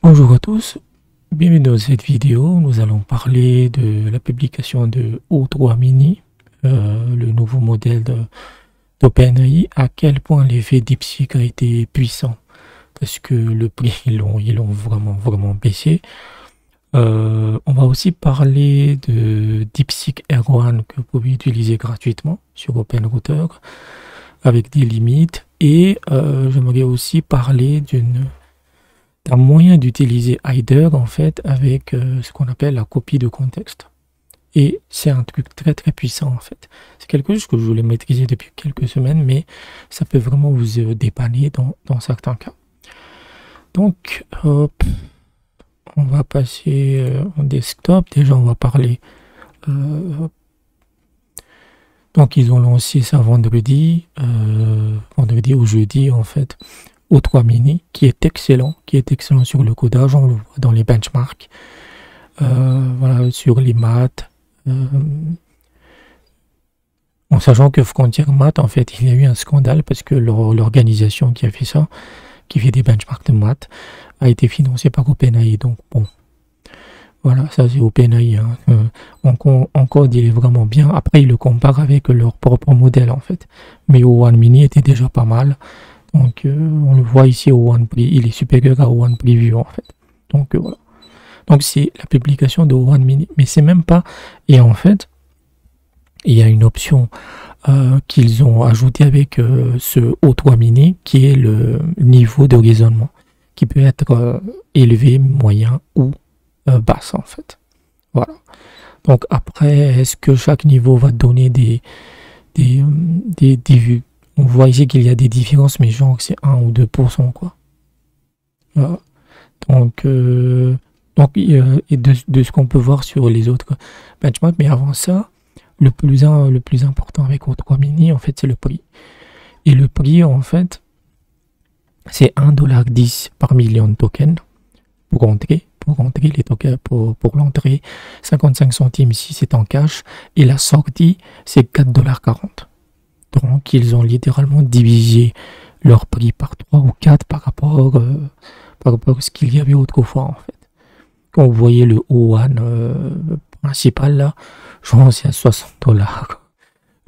Bonjour à tous, bienvenue dans cette vidéo. Nous allons parler de la publication de O3 Mini, le nouveau modèle d'OpenAI, à quel point l'effet DeepSeek a été puissant, parce que le prix, ils l'ont vraiment baissé. On va aussi parler de DeepSeek R1 que vous pouvez utiliser gratuitement sur OpenRouter, avec des limites, et j'aimerais aussi parler d'un moyen d'utiliser Hider en fait avec ce qu'on appelle la copie de contexte. Et c'est un truc très puissant en fait. C'est quelque chose que je voulais maîtriser depuis quelques semaines, mais ça peut vraiment vous dépanner dans certains cas. Donc, hop, on va passer en desktop. Déjà, on va parler. Donc, ils ont lancé ça vendredi ou jeudi en fait. O3 Mini, qui est excellent sur le codage, on le voit dans les benchmarks, voilà, sur les maths, en sachant que Frontier Math, en fait, il y a eu un scandale parce que l'organisation qui a fait ça, qui fait des benchmarks de maths, a été financée par OpenAI. Donc bon, voilà, ça c'est OpenAI. Hein. En code, il est vraiment bien. Après, ils le comparent avec leur propre modèle, en fait. Mais O1 Mini était déjà pas mal. Donc, on le voit ici au One Preview, il est supérieur à One Preview en fait. Donc, voilà. Donc, c'est la publication de One Mini, mais c'est même pas. Et en fait, il y a une option qu'ils ont ajoutée avec ce O3 Mini qui est le niveau de raisonnement qui peut être élevé, moyen ou basse en fait. Voilà. Donc, après, est-ce que chaque niveau va donner des vues? On voit ici qu'il y a des différences, mais genre c'est 1 ou 2%, quoi. Voilà. Donc et de ce qu'on peut voir sur les autres benchmarks, mais avant ça, le plus important avec O3 Mini, en fait, c'est le prix. Et le prix, en fait, c'est 1,10$ par million de tokens pour entrer les tokens, pour l'entrée, 55 centimes si c'est en cash, et la sortie, c'est 4,40$. Donc, ils ont littéralement divisé leur prix par 3 ou 4 par rapport à ce qu'il y avait autrefois, en fait. Quand vous voyez le O1 principal, là, je pense c'est à 60$,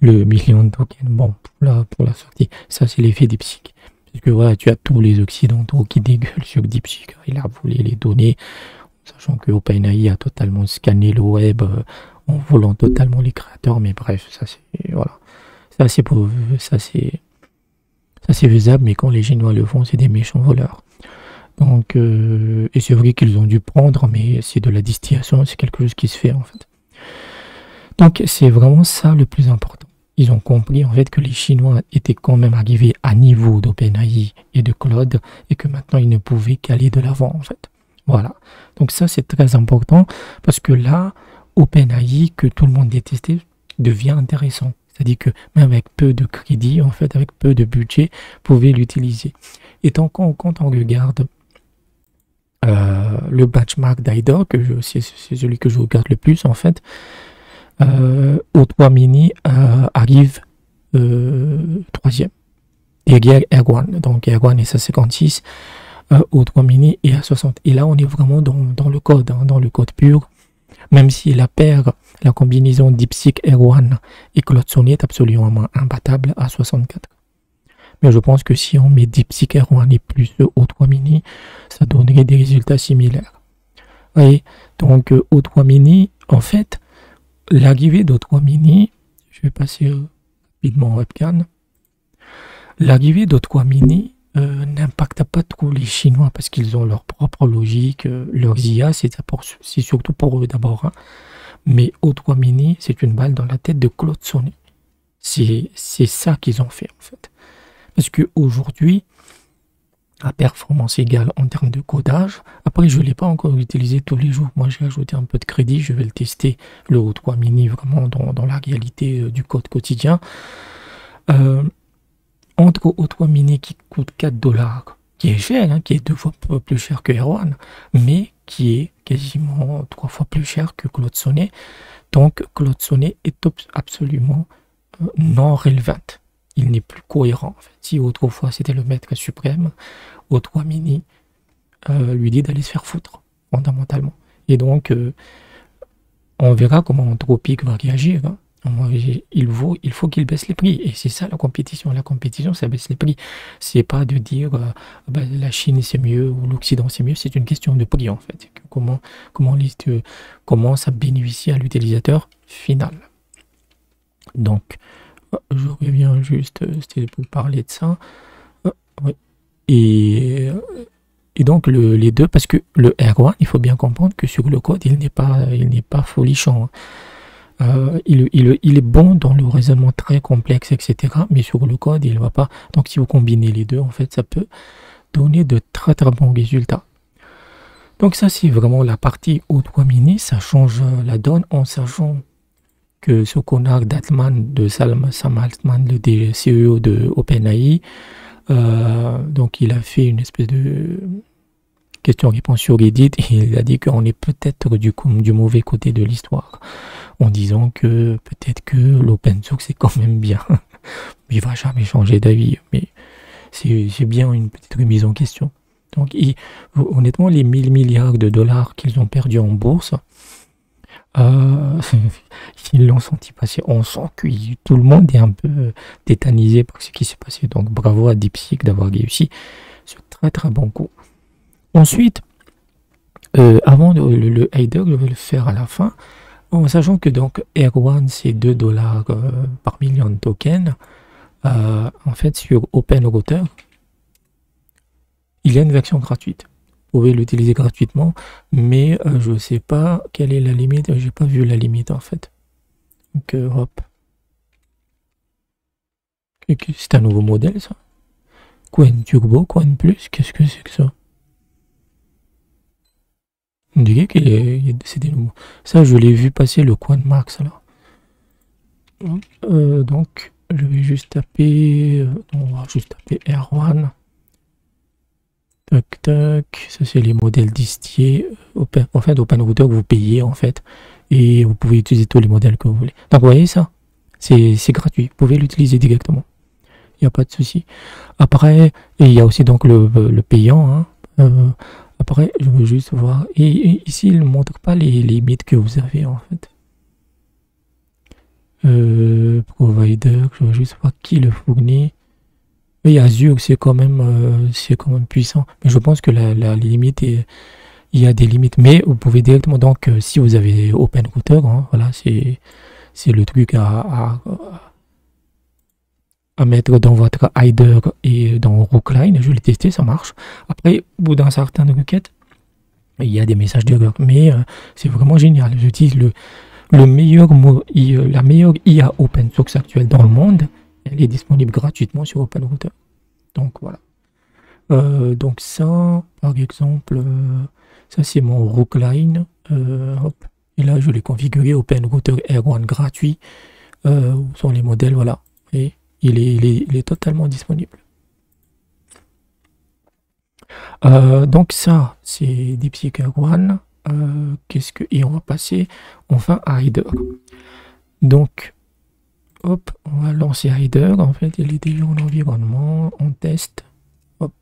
le million de tokens. Bon, pour la sortie, ça, c'est l'effet DeepSeek. Parce que voilà, tu as tous les occidentaux qui dégueulent sur DeepSeek. Il a volé les données, sachant que OpenAI a totalement scanné le web en volant totalement les créateurs. Mais bref, ça, c'est... Voilà. Ça c'est faisable, mais quand les Chinois le font, c'est des méchants voleurs. Donc, et c'est vrai qu'ils ont dû prendre, mais c'est de la distillation, c'est quelque chose qui se fait en fait. Donc, c'est vraiment ça le plus important. Ils ont compris en fait que les Chinois étaient quand même arrivés à niveau d'OpenAI et de Claude, et que maintenant ils ne pouvaient qu'aller de l'avant en fait. Voilà. Donc ça c'est très important, parce que là, OpenAI, que tout le monde détestait, devient intéressant. C'est-à-dire que même avec peu de crédit, en fait, avec peu de budget, vous pouvez l'utiliser. Et quand on regarde le benchmark d'Hider, c'est celui que je regarde le plus, en fait, O3 Mini arrive troisième. Derrière R1. Donc R1 est à 56, O3 Mini est à 60. Et là, on est vraiment dans le code, hein, dans le code pur. Même si la paire, la combinaison DeepSeek R1 et Claude Sonnet est absolument imbattable à 64. Mais je pense que si on met DeepSeek R1 et plus O3 Mini, ça donnerait des résultats similaires. Vous voyez, donc O3 Mini, en fait, l'arrivée d'O3 Mini, je vais passer rapidement en webcam, l'arrivée d'O3 Mini n'impacte pas trop les Chinois parce qu'ils ont leur propre logique, leurs IA, c'est surtout pour eux d'abord. Hein. Mais O3 Mini, c'est une balle dans la tête de Claude Sonnet. C'est ça qu'ils ont fait en fait. Parce qu'aujourd'hui, à performance égale en termes de codage, après je ne l'ai pas encore utilisé tous les jours. Moi j'ai ajouté un peu de crédit, je vais le tester, le O3 Mini vraiment dans la réalité du code quotidien. Entre O3 Mini qui coûte 4$, qui est cher, hein, qui est 2 fois plus cher que R1, mais qui est quasiment 3 fois plus cher que Claude Sonnet. Donc Claude Sonnet est absolument non relevant. Il n'est plus cohérent. En fait. Si autrefois c'était le maître suprême, O3 Mini lui dit d'aller se faire foutre, fondamentalement. Et donc, on verra comment Anthropic va réagir, hein. Il faut qu'il baisse les prix. Et c'est ça la compétition. La compétition, ça baisse les prix. C'est pas de dire la Chine c'est mieux ou l'Occident c'est mieux. C'est une question de prix en fait. Comment ça bénéficie à l'utilisateur final. Donc, je reviens juste, c'était pour parler de ça. Ouais. Et donc les deux, parce que le R1, il faut bien comprendre que sur le code, il n'est pas folichon, hein. Il est bon dans le raisonnement très complexe, etc. Mais sur le code, il ne va pas. Donc si vous combinez les deux, en fait, ça peut donner de très très bons résultats. Donc ça, c'est vraiment la partie O3 mini. Ça change la donne en sachant que ce connard d'Altman, de Sam Altman, le CEO de OpenAI, donc il a fait une espèce de question-réponse sur Reddit et il a dit qu'on est peut-être du mauvais côté de l'histoire en disant que peut-être que l'open source c'est quand même bien. Il va jamais changer d'avis, mais c'est bien une petite remise en question. Donc honnêtement, les 1000 milliards de dollars qu'ils ont perdus en bourse, ils l'ont senti passer. On sent que tout le monde est un peu tétanisé par ce qui s'est passé. Donc bravo à DeepSeek d'avoir réussi ce très très bon coup. Ensuite, avant le header, je vais le faire à la fin, en sachant que donc R1 c'est 2 dollars par million de tokens. En fait, sur OpenRouter, il y a une version gratuite. Vous pouvez l'utiliser gratuitement, mais je ne sais pas quelle est la limite. J'ai pas vu la limite en fait. Donc hop. C'est un nouveau modèle ça. Coin Turbo, Coin Plus, qu'est-ce que c'est que ça? On dirait que c'est des nouveaux. Ça, je l'ai vu passer le Coin Max là. Donc, je vais juste taper. On va juste taper R1. Tac, tac. Ça, c'est les modèles distillés. En fait, OpenRouter, vous payez en fait. Et vous pouvez utiliser tous les modèles que vous voulez. Donc, vous voyez ça? C'est gratuit. Vous pouvez l'utiliser directement. Il n'y a pas de souci. Après, il y a aussi donc le payant. Hein. Après, je veux juste voir. Et ici, il ne montre pas les limites que vous avez en fait. Provider, je veux juste voir qui le fournit. Oui, Azure, c'est quand même puissant. Mais je pense que la limite est. Il y a des limites. Mais vous pouvez directement. Donc, si vous avez OpenRouter, hein, voilà, c'est le truc à mettre dans votre header et dans Rookline. Je l'ai testé, ça marche. Après, au bout d'un certain requête, il y a des messages d'erreur. Mais c'est vraiment génial. J'utilise la meilleure IA open source actuelle dans le monde. Elle est disponible gratuitement sur OpenRouter. Donc voilà. Donc ça, par exemple, ça c'est mon Rookline. Hop. Et là, je l'ai configuré OpenRouter R1 gratuit. Où sont les modèles, voilà. Et il est totalement disponible. Donc ça, c'est DeepSeek R1. Et on va passer enfin à Hider. Donc, hop, on va lancer Hider. En fait, il est déjà en environnement, on teste. Hop.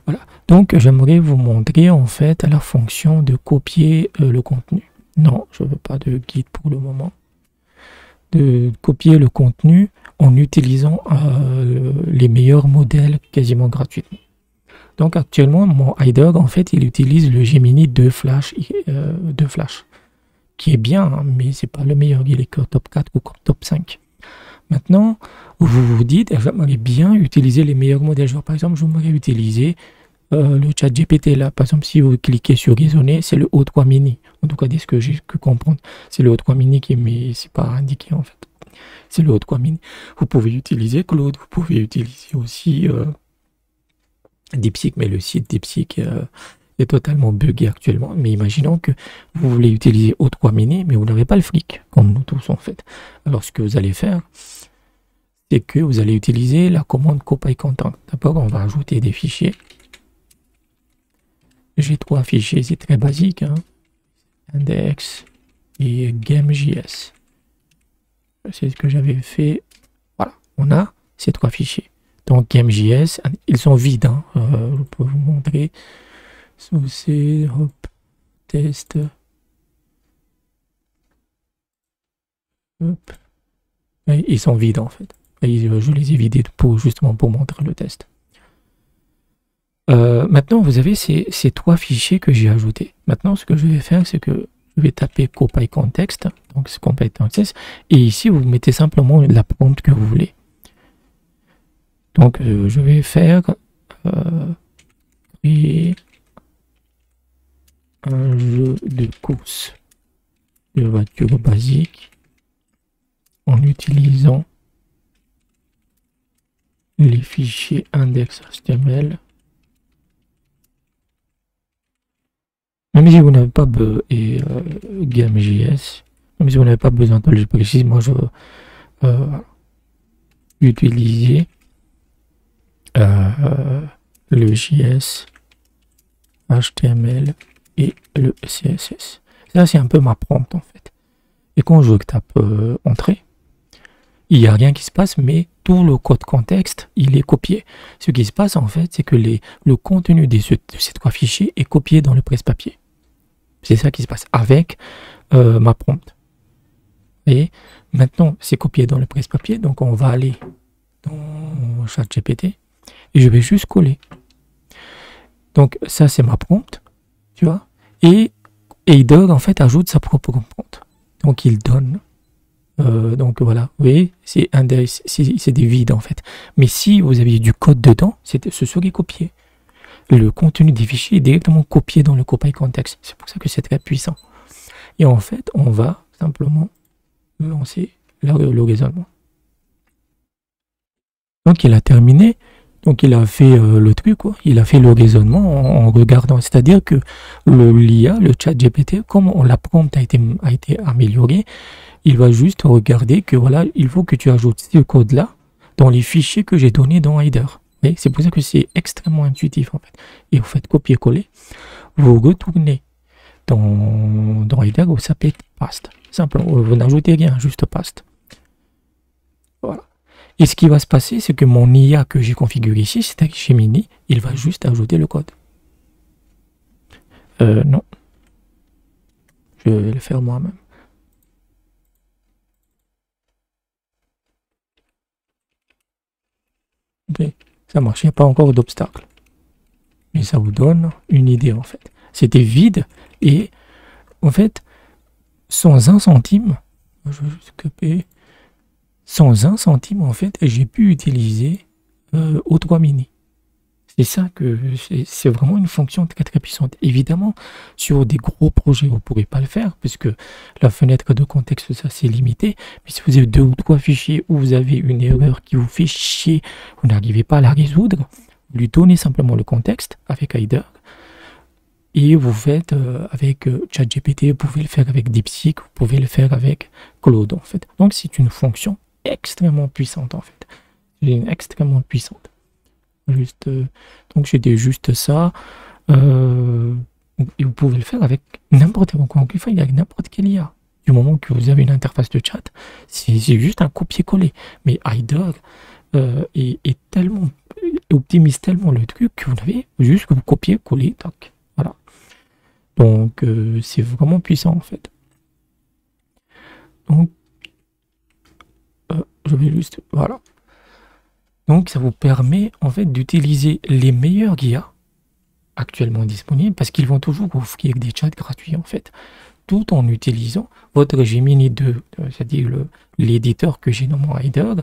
Voilà. Donc, j'aimerais vous montrer en fait la fonction de copier le contenu. Non, je ne veux pas de guide pour le moment. De copier le contenu en utilisant les meilleurs modèles quasiment gratuitement. Donc actuellement, mon Hider, en fait, il utilise le Gemini 2 Flash, qui est bien, hein, mais c'est pas le meilleur. Il est que top 4 ou top 5. Maintenant, vous vous dites, j'aimerais bien utiliser les meilleurs modèles. Genre, par exemple, j'aimerais utiliser le chat GPT là. Par exemple, si vous cliquez sur raisonner, c'est le O3 mini. En tout cas, dès ce que j'ai pu comprendre, c'est le O3 mini qui est, mais c'est pas indiqué en fait. C'est le O3 mini. Vous pouvez utiliser Claude, vous pouvez utiliser aussi DeepSeek, mais le site DeepSeek est totalement buggé actuellement. Mais imaginons que vous voulez utiliser O3 mini, mais vous n'avez pas le fric, comme nous tous en fait. Alors ce que vous allez faire, c'est que vous allez utiliser la commande CopyContent. D'abord, on va ajouter des fichiers. J'ai 3 fichiers, c'est très basique, hein. Index et GameJS. C'est ce que j'avais fait. Voilà, on a ces 3 fichiers. Donc GameJS, ils sont vides, hein. Je peux vous montrer. C'est hop, test. Hop. Et ils sont vides en fait. Et je les ai vidés justement pour montrer le test. Maintenant, vous avez ces 3 fichiers que j'ai ajoutés. Maintenant, ce que je vais faire, c'est que je vais taper CopyContext, donc c'est CopyContext, et ici, vous mettez simplement la prompt que vous voulez. Donc, je vais faire créer un jeu de course de voiture basique en utilisant les fichiers index.html. Même si vous n'avez pas GameJS, même si vous n'avez pas besoin de le préciser, moi je utiliser le JS, HTML et le CSS. Ça c'est un peu ma prompt en fait. Et quand je tape entrée, il n'y a rien qui se passe, mais tout le code contexte, il est copié. Ce qui se passe en fait, c'est que le contenu de ces 3 fichiers est copié dans le presse-papier. C'est ça qui se passe avec ma prompt. Et maintenant, c'est copié dans le presse-papier, donc on va aller dans ChatGPT et je vais juste coller. Donc ça, c'est ma prompt, tu vois. Et Heidel, en fait, ajoute sa propre prompt. Donc il donne. Donc voilà, vous voyez, c'est des vides en fait. Mais si vous aviez du code dedans, ce serait copié. Le contenu des fichiers est directement copié dans le CopyContext. C'est pour ça que c'est très puissant. Et en fait, on va simplement lancer le raisonnement. Donc il a terminé. Donc il a fait le truc, quoi. Il a fait le raisonnement en regardant. C'est-à-dire que l'IA, le ChatGPT, comme la prompt a été améliorée, il va juste regarder que voilà, il faut que tu ajoutes ce code-là dans les fichiers que j'ai donnés dans Header. C'est pour ça que c'est extrêmement intuitif en fait. Et vous faites copier-coller, vous retournez dans Header, vous tapez paste. Simplement, vous n'ajoutez rien, juste paste. Voilà. Et ce qui va se passer, c'est que mon IA que j'ai configuré ici, c'est Gemini, il va juste ajouter le code. Non. Je vais le faire moi-même. Okay. Ça marche, il n'y a pas encore d'obstacle. Mais ça vous donne une idée en fait. C'était vide et en fait, sans 1 centime, je vais juste copier, sans 1 centime en fait, j'ai pu utiliser O3 Mini. C'est ça que c'est vraiment une fonction très très puissante. Évidemment, sur des gros projets, vous ne pourrez pas le faire puisque la fenêtre de contexte, ça c'est limité. Mais si vous avez 2 ou 3 fichiers où vous avez une erreur qui vous fait chier, vous n'arrivez pas à la résoudre, vous lui donnez simplement le contexte avec Header et vous faites avec ChatGPT, vous pouvez le faire avec DeepSeek, vous pouvez le faire avec Claude en fait. Donc c'est une fonction extrêmement puissante en fait. Extrêmement puissante. Juste, donc c'était juste ça. Et vous pouvez le faire avec n'importe quel IA. Du moment que vous avez une interface de chat, c'est juste un copier-coller. Mais Header est tellement optimise tellement le truc que vous avez juste que vous copier-coller. Voilà. Donc c'est vraiment puissant en fait. Donc je vais juste voilà. Donc ça vous permet en fait d'utiliser les meilleurs IA actuellement disponibles parce qu'ils vont toujours vous offrir des chats gratuits en fait, tout en utilisant votre Gemini 2, c'est-à-dire l'éditeur que j'ai dans mon Header.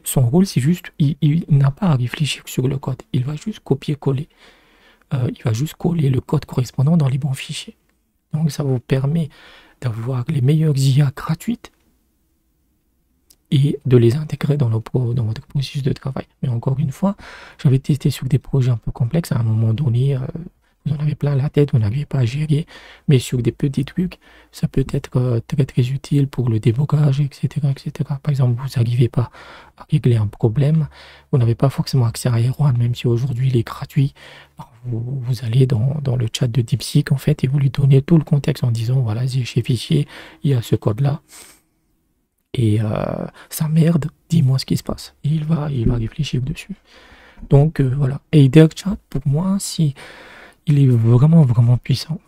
Son rôle c'est juste, il n'a pas à réfléchir sur le code, il va juste copier-coller, il va juste coller le code correspondant dans les bons fichiers. Donc ça vous permet d'avoir les meilleures IA gratuites et de les intégrer dans votre processus de travail. Mais encore une fois, j'avais testé sur des projets un peu complexes. À un moment donné, vous en avez plein la tête, vous n'arrivez pas à gérer. Mais sur des petits trucs, ça peut être très très utile pour le débogage, etc., etc. Par exemple, vous n'arrivez pas à régler un problème, vous n'avez pas forcément accès à Erwan, même si aujourd'hui il est gratuit. Vous allez dans le chat de DeepSeek en fait et vous lui donnez tout le contexte en disant voilà, chez fichier, il y a ce code-là. et ça merde, dis-moi ce qui se passe. Et il va réfléchir dessus. Donc voilà. Et DarkChat, pour moi, si il est vraiment, vraiment puissant.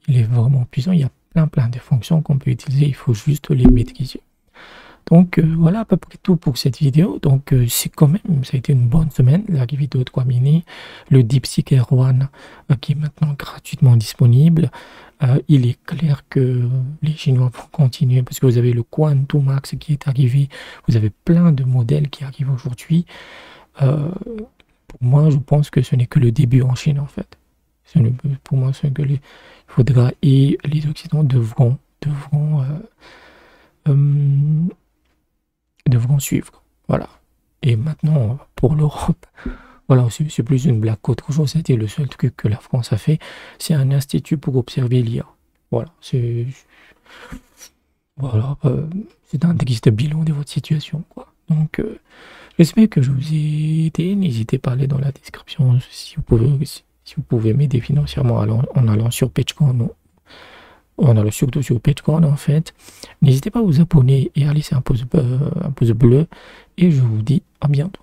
Il est vraiment puissant. Il y a plein de fonctions qu'on peut utiliser. Il faut juste les maîtriser. Donc voilà à peu près tout pour cette vidéo. Donc c'est quand même, ça a été une bonne semaine, l'arrivée de 3 mini, le DeepSeek R1 qui est maintenant gratuitement disponible. Il est clair que les Chinois vont continuer parce que vous avez le Quantum Max qui est arrivé. Vous avez plein de modèles qui arrivent aujourd'hui. Pour moi, je pense que ce n'est que le début en Chine en fait. Pour moi, c'est que il faudra et les Occidentaux devront suivre. Voilà. Et maintenant, pour l'Europe, voilà, c'est plus une blague qu'autre chose. C'était le seul truc que la France a fait. C'est un institut pour observer l'IA. Voilà. Voilà, c'est un triste bilan de votre situation, quoi. Donc, j'espère que je vous ai aidé. N'hésitez pas à aller dans la description si vous pouvez m'aider financièrement en allant sur PageCoin. On a surtout sur Patreon en fait. N'hésitez pas à vous abonner et à laisser un pouce bleu. Et je vous dis à bientôt.